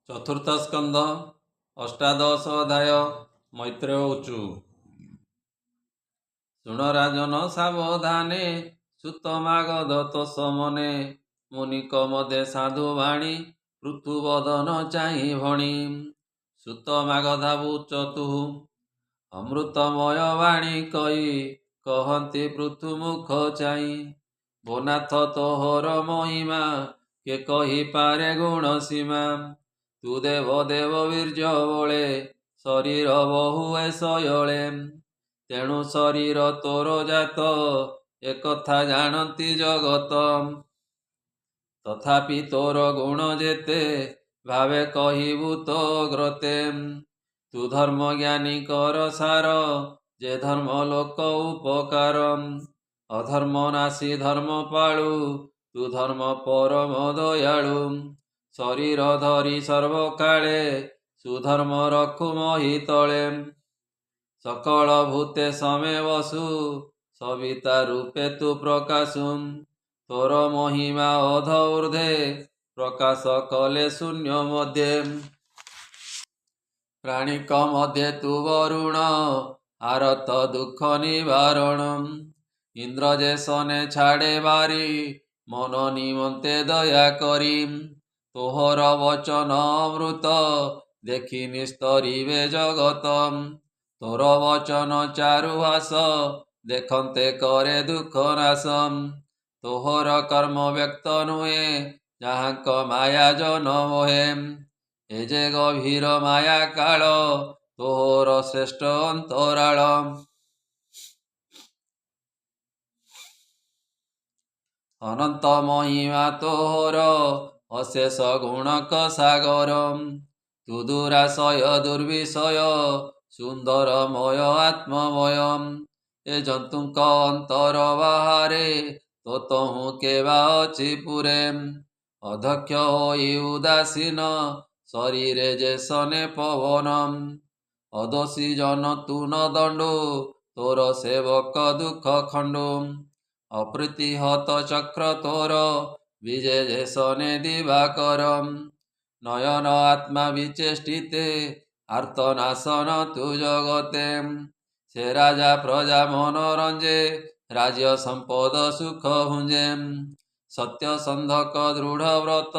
ଚତୁର୍ଥ ସ୍କନ୍ଧ ଅଷ୍ଟାଦଶ ଅଧ୍ୟାୟ। ମୈତ୍ରେୟ ଉଚୁ। ଶୁଣ ରାଜନ ସାବଧାନେ, ସୁତ ମାଗଧ ତୋଷ ମନେ। ମୁନିକ ମଦେ ସାଧୁ ବାଣୀ, ପୃଥୁବଦନ ଚାହିଁ ଭଣି। ସୁତ ମାଗଧା ବୁଚତୁ, ଅମୃତମୟ ବାଣୀ କହି। କହନ୍ତି ପୃଥୁ ମୁଖ ଚାହିଁ। ବୋନାଥ ତୋହର ମହିମା, କେ କହିପାରେ ଗୁଣ ସୀମା। ତୁ ଦେବ ଦେବ ବୀର୍ଯ୍ୟ ବଳେ, ଶରୀର ବହୁ ଏସୟଳେ। ତେଣୁ ଶରୀର ତୋର ଜାତ, ଏକଥା ଜାଣନ୍ତି ଜଗତ। ତଥାପି ତୋର ଗୁଣ ଯେତେ, ଭାବେ କହିବୁ ତୋ ଗ୍ରତେ। ତୁ ଧର୍ମ ଜ୍ଞାନୀ କର ସାର, ଯେ ଧର୍ମ ଲୋକ ଉପକାର। ଅଧର୍ମ ନାଶୀ ଧର୍ମ ପାଳୁ, ତୁ ଧର୍ମ ପରମ ଦୟାଳୁ। ଶରୀର ଧରି ସର୍ବକାଳେ, ସୁଧର୍ମ ରଖୁ ମହି ତଳେ। ସକଳ ଭୂତେ ସମେ ବସୁ, ସବିତା ରୂପେ ତୁ ପ୍ରକାଶୁ। ତୋର ମହିମା ଅଧ ଊର୍ଦ୍ଧ୍ୱେ, ପ୍ରକାଶ କଲେ ଶୂନ୍ୟ ମଧ୍ୟେ। ପ୍ରାଣିକ ମଧ୍ୟେ ତୁ ବରୁଣ, ଆରତ ଦୁଃଖ ନିବାରଣ। ଇନ୍ଦ୍ର ଯେ ସନେ ଛାଡ଼େ ବାରି, ମନ ନିମନ୍ତେ ଦୟା କରି। ତୋହର ବଚନ ଅମୃତ, ଦେଖି ନିସ୍ତରିବେ ଜଗତ। ତୋର ବଚନ ଚାରୁହାସ, ଦେଖନ୍ତେ କରେ ଦୁଃଖ ନାଶ। ତୋହର କର୍ମ ବ୍ୟକ୍ତ ନୁହେଁ, ଯାହାଙ୍କ ମାୟା ଜନ ମୋହେ। ଏ ଯେ ଗଭୀର ମାୟା କାଳ, ତୋହର ଶ୍ରେଷ୍ଠ ଅନ୍ତରାଳ। ଅନନ୍ତ ମହିମା ତୋହର, ଅଶେଷ ଗୁଣକ ସାଗର। ତୁ ଦୁରାଶୟ ଦୁର୍ବିଷୟ, ସୁନ୍ଦରମୟ ଆତ୍ମମୟ। ଏ ଜନ୍ତୁଙ୍କ ଅନ୍ତର ବାହାରେ, ତୋ ତହୁଁ କେବା ଅଛି ପୁରେ। ଅଧକ୍ଷ ହୋଇ ଉଦାସୀନ, ଶରୀରେ ଯେ ସନେ ପବନ। ଅଦୋଷୀ ଜନ ତୁ ନ ଦଣ୍ଡୁ, ତୋର ସେବକ ଦୁଃଖ ଖଣ୍ଡୁ। ଅପ୍ରୀତିହତ ଚକ୍ର ତୋର, ବିଜେ ଯେ ସନେ ଦିବାକର। ନୟନ ଆତ୍ମା ବିଚେଷ୍ଟିତେ, ଆର୍ତ୍ତନାଶନ ତୁ ଜଗତେ। ସେ ରାଜା ପ୍ରଜା ମନୋରଞ୍ଜେ, ରାଜ୍ୟ ସମ୍ପଦ ସୁଖ ଭୁଞ୍ଜେ। ସତ୍ୟ ସନ୍ଧକ ଦୃଢ଼ ବ୍ରତ,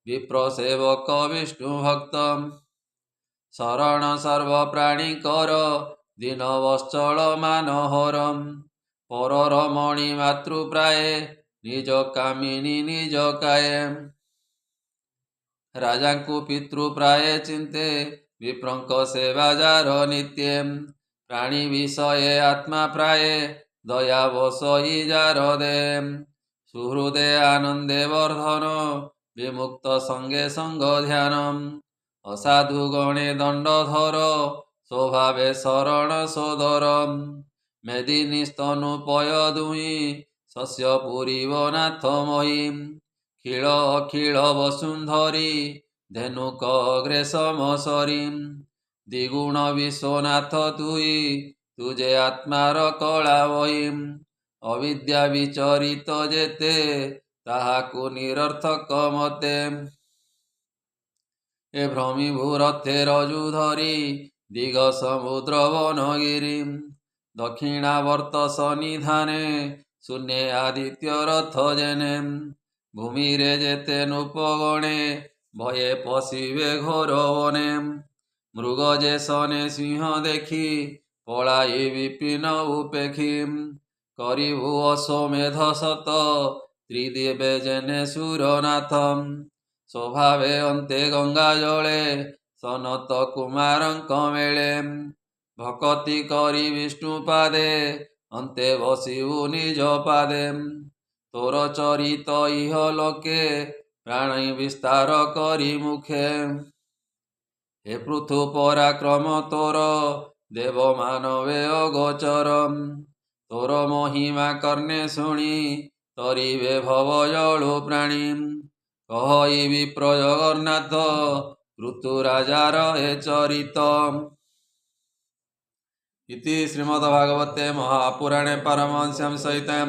ବିପ୍ର ସେବକ ବିଷ୍ଣୁ ଭକ୍ତ। ଶରଣ ସର୍ବ ପ୍ରାଣୀଙ୍କର, ଦୀନ ବତ୍ସଳ ମାନହର। ପରର ମଣି ମାତୃ ପ୍ରାୟେ, ନିଜ କାମିନୀ ନିଜ କାୟେ। ରାଜାଙ୍କୁ ପିତୃ ପ୍ରାୟେ ଚିନ୍ତେ, ବିପ୍ରଙ୍କ ସେବା ଯାର ନିତ୍ୟେ। ପ୍ରାଣୀ ବିଷୟେ ଆତ୍ମା ପ୍ରାୟେ, ଦୟା ବସଇ ଯାର ଦେ। ସୁହୃଦେ ଆନନ୍ଦେ ବର୍ଦ୍ଧନ, ବିମୁକ୍ତ ସଙ୍ଗେ ସଙ୍ଗ ଧ୍ୟାନ। ଅସାଧୁ ଗଣେ ଦଣ୍ଡ ଧର, ସ୍ୱଭାବେ ଶରଣ ସୋଦର। ମେଦିନୀ ସ୍ତନୁ ପୟ ଦୁହିଁ, ଶସ୍ୟ ପୁରିବ ନାଥ ମହି। ଖିଳ ଅଖିଳ ବସୁନ୍ଧରୀ, ଧେନୁକ ଅଗ୍ରେସମ ସରି। ଦ୍ୱିଗୁଣ ବିଶ୍ୱନାଥ ତୁଇ, ତୁ ଯେ ଆତ୍ମାର କଳା ବହି। ଅବିଦ୍ୟା ବିଚରିତ ଯେତେ, ତାହାକୁ ନିରର୍ଥକ ମତେ। ଏ ଭ୍ରମିଭୂ ରଥେ ରଜୁ ଧରି, ଦିଗ ସମୁଦ୍ର ବନଗିରି। ଦକ୍ଷିଣାବର୍ତ୍ତ ସନ୍ନିଧାନେ, ଶୂନ୍ୟେ ଆଦିତ୍ୟ ରଥ ଜେନେ। ଭୂମିରେ ଯେତେ ନୃପଗଣେ, ଭୟେ ପଶିବେ ଘୋର ବନେ। ମୃଗ ଯେ ସନେ ସିଂହ ଦେଖି, ପଳାଇ ବିପିନ ଉପେକ୍ଷୀ। କରିଭୁ ଅଶ୍ୱମେଧ ଶତ, ତ୍ରିଦେବେ ଜେନେ ସୁରନାଥ। ସ୍ୱଭାବେ ଅନ୍ତେ ଗଙ୍ଗା ଜଳେ, ସନତ କୁମାରଙ୍କ ମେଳେ। ଭକତି କରି ବିଷ୍ଣୁ ପାଦେ, ଅନ୍ତେ ବସିବୁ ନିଜ ପାଦେ। ତୋର ଚରିତ ଇହ ଲୋକେ, ପ୍ରାଣୀ ବିସ୍ତାର କରି ମୁଖେ। ହେ ପୃଥୁ ପରାକ୍ରମ ତୋର, ଦେବ ମାନବେ ଅଗୋଚର। ତୋର ମହିମା କର୍ଣ୍ଣେ ଶୁଣି, ତରିବେ ଭବ ଜଳୁ ପ୍ରାଣୀ। କହଇ ବିପ୍ର ଜଗନ୍ନାଥ, ଋତୁରାଜାର ଏ ଚରିତ। इति श्रीमद्भागवते महापुराणे पारमहंस्यां संहितायां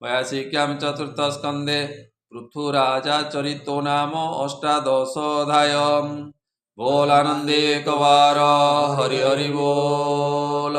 82 चतुर्थस्कन्धे पृथुराजा चरितो नाम अष्टादशोऽध्याय। बोल आनंदे कवार हरि हरि बोल।